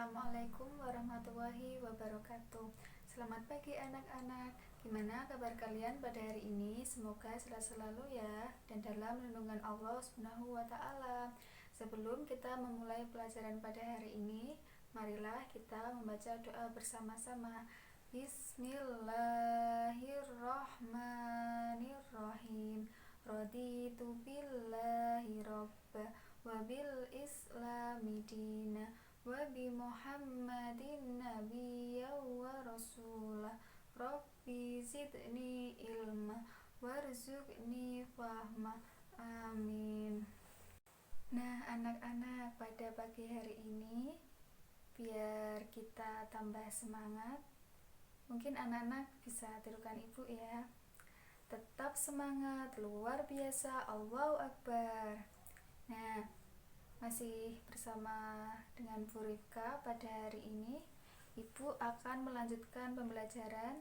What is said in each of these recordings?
Assalamualaikum warahmatullahi wabarakatuh. Selamat pagi anak-anak. Gimana kabar kalian pada hari ini? Semoga sehat selalu ya dan dalam lindungan Allah Subhanahu wa taala. Sebelum kita memulai pelajaran pada hari ini, marilah kita membaca doa bersama-sama. Bismillahirrahmanirrahim. Raditu billahi robba wa bil islami dina wa bi Muhammadin nabiyya wa rasulah. Rabbi zidni ilma warzuqni fahma. Amin. Nah, anak-anak, pada pagi hari ini biar kita tambah semangat, mungkin anak-anak bisa tirukan ibu ya. Tetap semangat, luar biasa, Allahu Akbar. Nah, masih bersama dengan Bu Rifka. Pada hari ini Ibu akan melanjutkan pembelajaran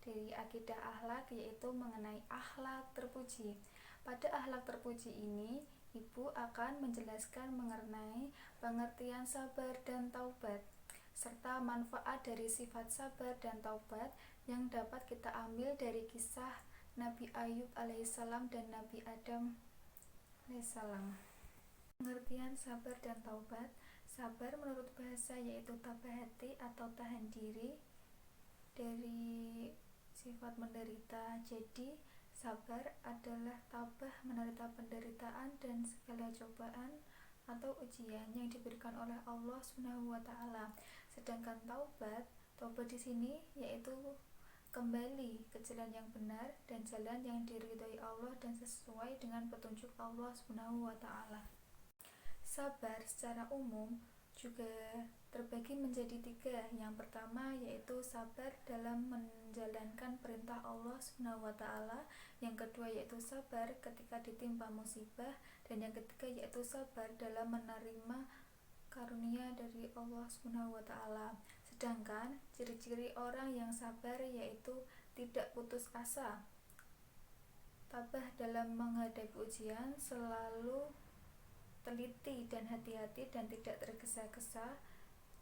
dari akidah akhlak, yaitu mengenai akhlak terpuji. Pada akhlak terpuji ini Ibu akan menjelaskan mengenai pengertian sabar dan taubat, serta manfaat dari sifat sabar dan taubat yang dapat kita ambil dari kisah Nabi Ayub alaihissalam dan Nabi Adam alaihissalam. Pengertian sabar dan taubat. Sabar menurut bahasa yaitu tabah hati atau tahan diri dari sifat menderita. Jadi sabar adalah tabah menerita penderitaan dan segala cobaan atau ujian yang diberikan oleh Allah Subhanahu wa taala. Sedangkan taubat di sini yaitu kembali ke jalan yang benar dan jalan yang diridhai Allah dan sesuai dengan petunjuk Allah Subhanahu wa taala. Sabar secara umum juga terbagi menjadi 3. Yang pertama yaitu sabar dalam menjalankan perintah Allah Subhanahu wa taala, yang kedua yaitu sabar ketika ditimpa musibah, dan yang ketiga yaitu sabar dalam menerima karunia dari Allah Subhanahu wa taala. Sedangkan ciri-ciri orang yang sabar yaitu tidak putus asa, tabah dalam menghadapi ujian, selalu teliti dan hati-hati dan tidak tergesa-gesa,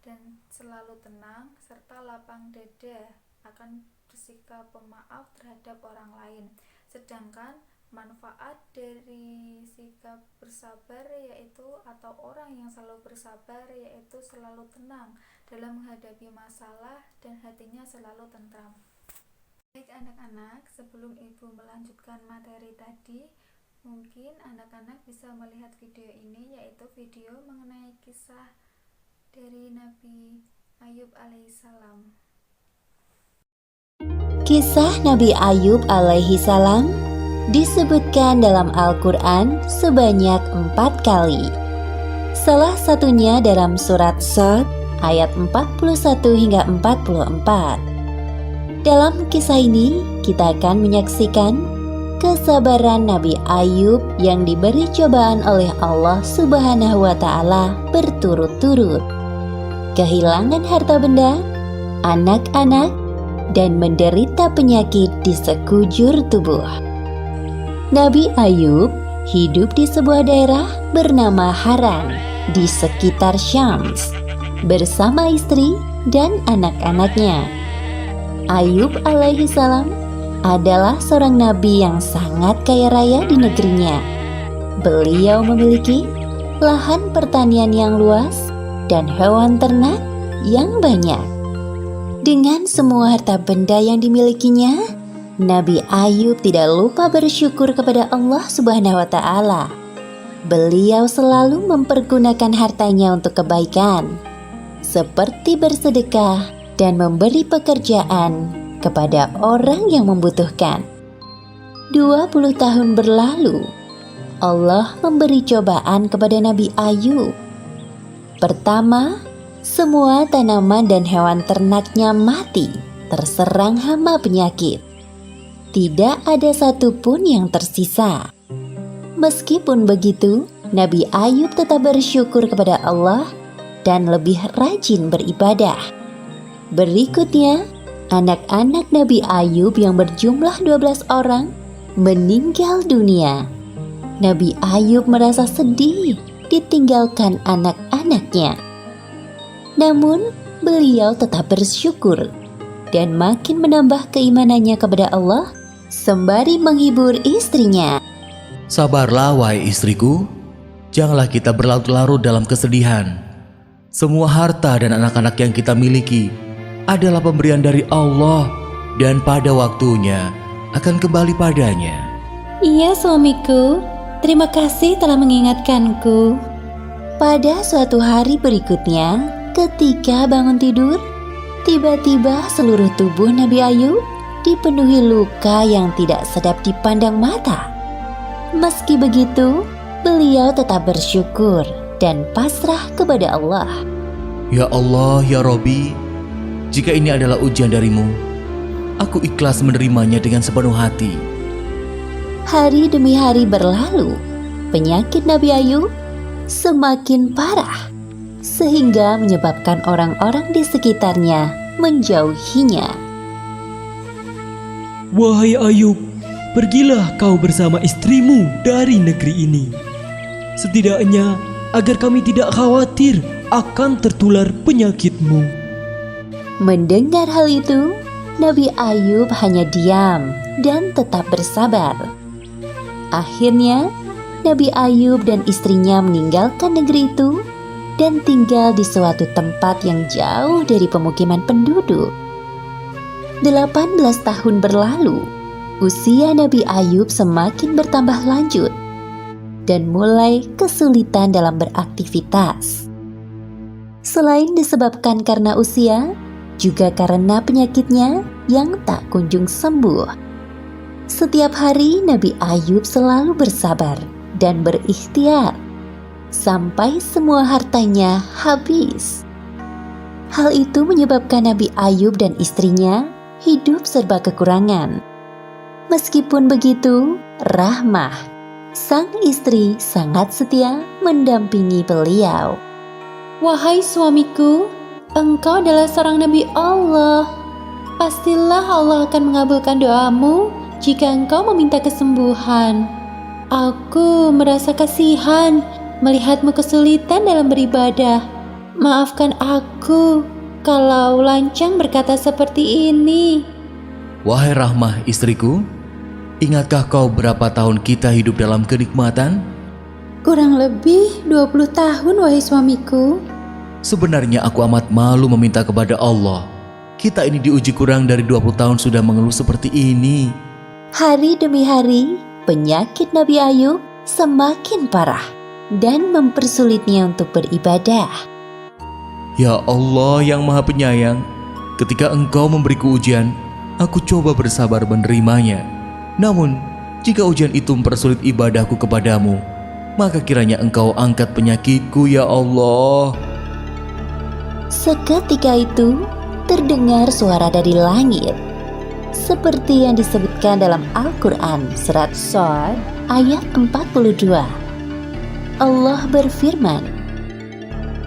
dan selalu tenang serta lapang dada, akan bersikap pemaaf terhadap orang lain. Sedangkan manfaat dari sikap bersabar yaitu atau orang yang selalu bersabar yaitu selalu tenang dalam menghadapi masalah dan hatinya selalu tentram. Baik anak-anak, sebelum Ibu melanjutkan materi tadi, mungkin anak-anak bisa melihat video ini, yaitu video mengenai kisah dari Nabi Ayub alaihissalam. Kisah Nabi Ayub alaihissalam disebutkan dalam Al-Quran sebanyak 4 kali. Salah satunya dalam surat Shad ayat 41 hingga 44. Dalam kisah ini kita akan menyaksikan kesabaran Nabi Ayub yang diberi cobaan oleh Allah Subhanahu wa taala berturut-turut, kehilangan harta benda, anak-anak, dan menderita penyakit di sekujur tubuh. Nabi Ayub hidup di sebuah daerah bernama Haran di sekitar Syams bersama istri dan anak-anaknya. Ayub alaihissalam adalah seorang nabi yang sangat kaya raya di negerinya. Beliau memiliki lahan pertanian yang luas dan hewan ternak yang banyak. Dengan semua harta benda yang dimilikinya, Nabi Ayub tidak lupa bersyukur kepada Allah Subhanahu wa taala. Beliau selalu mempergunakan hartanya untuk kebaikan, seperti bersedekah dan memberi pekerjaan kepada orang yang membutuhkan. 20 tahun berlalu, Allah memberi cobaan kepada Nabi Ayub. Pertama, semua tanaman dan hewan ternaknya mati, terserang hama penyakit. Tidak ada satupun yang tersisa. Meskipun begitu, Nabi Ayub tetap bersyukur kepada Allah dan lebih rajin beribadah. Berikutnya, anak-anak Nabi Ayub yang berjumlah 12 orang meninggal dunia. Nabi Ayub merasa sedih ditinggalkan anak-anaknya. Namun, beliau tetap bersyukur dan makin menambah keimanannya kepada Allah sembari menghibur istrinya. Sabarlah wahai istriku, janganlah kita berlarut-larut dalam kesedihan. Semua harta dan anak-anak yang kita miliki adalah pemberian dari Allah dan pada waktunya akan kembali padanya. Iya suamiku, terima kasih telah mengingatkanku. Pada suatu hari berikutnya, ketika bangun tidur, tiba-tiba seluruh tubuh Nabi Ayub dipenuhi luka yang tidak sedap dipandang mata. Meski begitu, beliau tetap bersyukur dan pasrah kepada Allah. Ya Allah, ya Robbi, jika ini adalah ujian darimu, aku ikhlas menerimanya dengan sepenuh hati. Hari demi hari berlalu, penyakit Nabi Ayub semakin parah, sehingga menyebabkan orang-orang di sekitarnya menjauhinya. Wahai Ayub, pergilah kau bersama istrimu dari negeri ini. Setidaknya agar kami tidak khawatir akan tertular penyakitmu. Mendengar hal itu, Nabi Ayub hanya diam dan tetap bersabar. Akhirnya, Nabi Ayub dan istrinya meninggalkan negeri itu dan tinggal di suatu tempat yang jauh dari pemukiman penduduk. 18 tahun berlalu, usia Nabi Ayub semakin bertambah lanjut dan mulai kesulitan dalam beraktivitas. Selain disebabkan karena usia, juga karena penyakitnya yang tak kunjung sembuh. Setiap hari Nabi Ayub selalu bersabar dan berikhtiar sampai semua hartanya habis. Hal itu menyebabkan Nabi Ayub dan istrinya hidup serba kekurangan. Meskipun begitu, Rahmah, sang istri, sangat setia mendampingi beliau. Wahai suamiku, engkau adalah seorang Nabi Allah. Pastilah Allah akan mengabulkan doamu jika engkau meminta kesembuhan. Aku merasa kasihan melihatmu kesulitan dalam beribadah. Maafkan aku kalau lancang berkata seperti ini. Wahai Rahmah istriku, ingatkah kau berapa tahun kita hidup dalam kenikmatan? Kurang lebih 20 tahun wahai suamiku. Sebenarnya aku amat malu meminta kepada Allah. Kita ini diuji kurang dari 20 tahun sudah mengeluh seperti ini. Hari demi hari, penyakit Nabi Ayub semakin parah dan mempersulitnya untuk beribadah. Ya Allah yang Maha Penyayang, ketika Engkau memberiku ujian, aku coba bersabar menerimanya. Namun, jika ujian itu mempersulit ibadahku kepadamu, maka kiranya Engkau angkat penyakitku ya Allah. Seketika itu, terdengar suara dari langit. Seperti yang disebutkan dalam Al-Quran surat Shad ayat 42. Allah berfirman,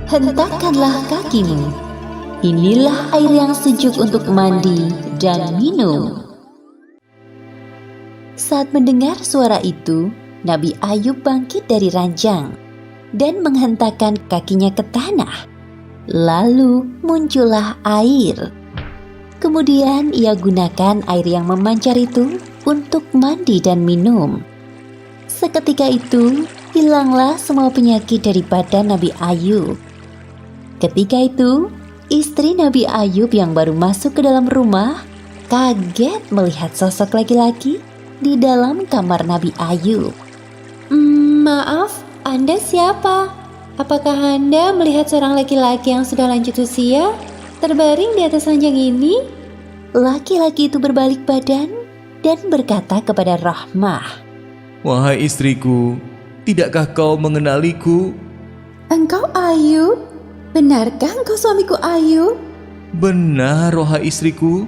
hentakkanlah kakimu. Inilah air yang sejuk untuk mandi dan minum. Saat mendengar suara itu, Nabi Ayub bangkit dari ranjang dan menghentakkan kakinya ke tanah. Lalu muncullah air. Kemudian ia gunakan air yang memancar itu untuk mandi dan minum. Seketika itu, hilanglah semua penyakit dari badan Nabi Ayub. Ketika itu, istri Nabi Ayub yang baru masuk ke dalam rumah kaget melihat sosok laki-laki di dalam kamar Nabi Ayub. Maaf, Anda siapa? Apakah Anda melihat seorang laki-laki yang sudah lanjut usia terbaring di atas ranjang ini? Laki-laki itu berbalik badan dan berkata kepada Rahmah, Wahai istriku, tidakkah kau mengenaliku? engkau Ayub? Benarkah engkau suamiku Ayub? Benar, wahai istriku,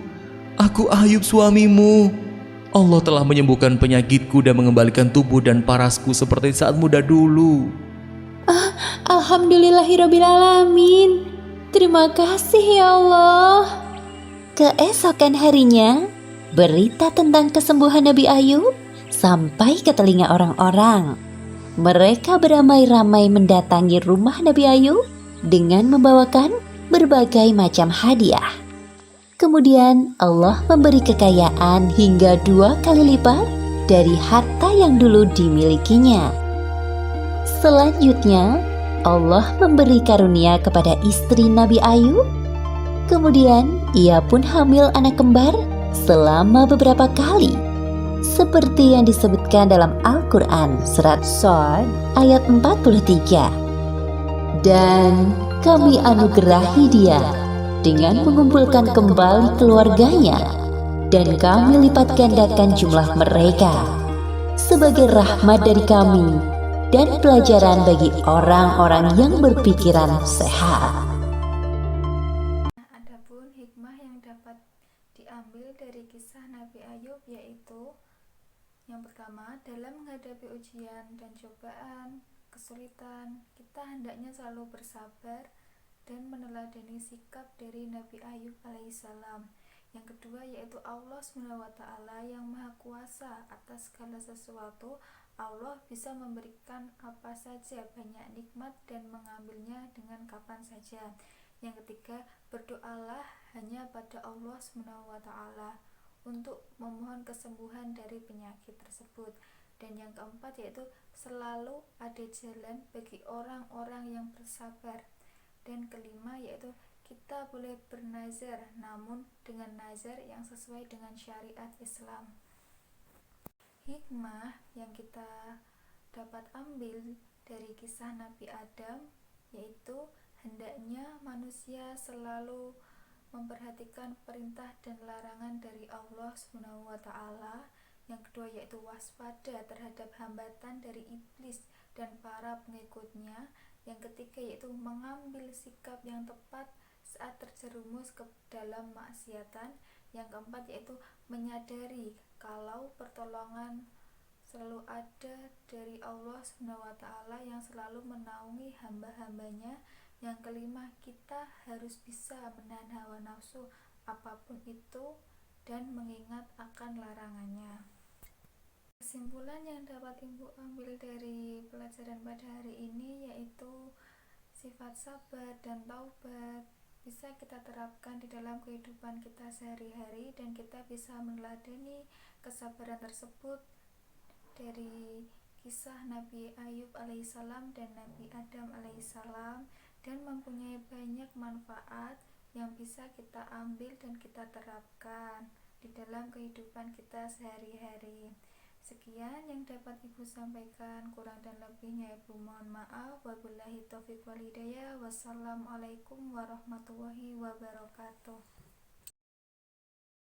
aku Ayub suamimu. Allah telah menyembuhkan penyakitku dan mengembalikan tubuh dan parasku seperti saat muda dulu. Alhamdulillahirrabbilalamin. Terima kasih ya Allah. Keesokan harinya, berita tentang kesembuhan Nabi Ayub sampai ke telinga orang-orang. Mereka beramai-ramai mendatangi rumah Nabi Ayub dengan membawakan berbagai macam hadiah. Kemudian Allah memberi kekayaan hingga 2 kali lipat dari harta yang dulu dimilikinya. Selanjutnya, Allah memberi karunia kepada istri Nabi Ayub. Kemudian ia pun hamil anak kembar selama beberapa kali. Seperti yang disebutkan dalam Al-Quran surat Shad ayat 43. Dan kami anugerahi dia dengan mengumpulkan kembali keluarganya, dan kami lipat gandakan jumlah mereka sebagai rahmat dari kami dan pelajaran bagi orang-orang yang berpikiran sehat. Adapun hikmah yang dapat diambil dari kisah Nabi Ayub yaitu yang pertama, dalam menghadapi ujian dan cobaan, kesulitan, kita hendaknya selalu bersabar dan meneladani sikap dari Nabi Ayub alaihissalam. Yang kedua yaitu Allah SWT yang maha kuasa atas segala sesuatu. Allah bisa memberikan apa saja, banyak nikmat dan mengambilnya dengan kapan saja. Yang ketiga, berdoalah hanya pada Allah SWT untuk memohon kesembuhan dari penyakit tersebut. Dan yang keempat yaitu selalu ada jalan bagi orang-orang yang bersabar. Dan kelima yaitu kita boleh bernazar, namun dengan nazar yang sesuai dengan syariat Islam. Hikmah yang kita dapat ambil dari kisah Nabi Adam yaitu hendaknya manusia selalu memperhatikan perintah dan larangan dari Allah SWT. Yang kedua yaitu waspada terhadap hambatan dari iblis dan para pengikutnya. Yang ketiga yaitu mengambil sikap yang tepat saat terjerumus ke dalam maksiatan. Yang keempat yaitu menyadari kalau pertolongan selalu ada dari Allah SWT yang selalu menaungi hamba-hambanya. Yang kelima, kita harus bisa menahan hawa nafsu apapun itu dan mengingat akan larangannya. Kesimpulan yang dapat Ibu ambil dari pelajaran pada hari ini yaitu sifat sabar dan taubat bisa kita terapkan di dalam kehidupan kita sehari-hari, dan kita bisa meneladani kesabaran tersebut dari kisah Nabi Ayub alaihissalam dan Nabi Adam alaihissalam, dan mempunyai banyak manfaat yang bisa kita ambil dan kita terapkan di dalam kehidupan kita sehari-hari. Sekian yang dapat Ibu sampaikan, kurang dan lebihnya Ibu mohon maaf. Wabillahi taufiq wal hidayah. Wassalamualaikum warahmatullahi wabarakatuh.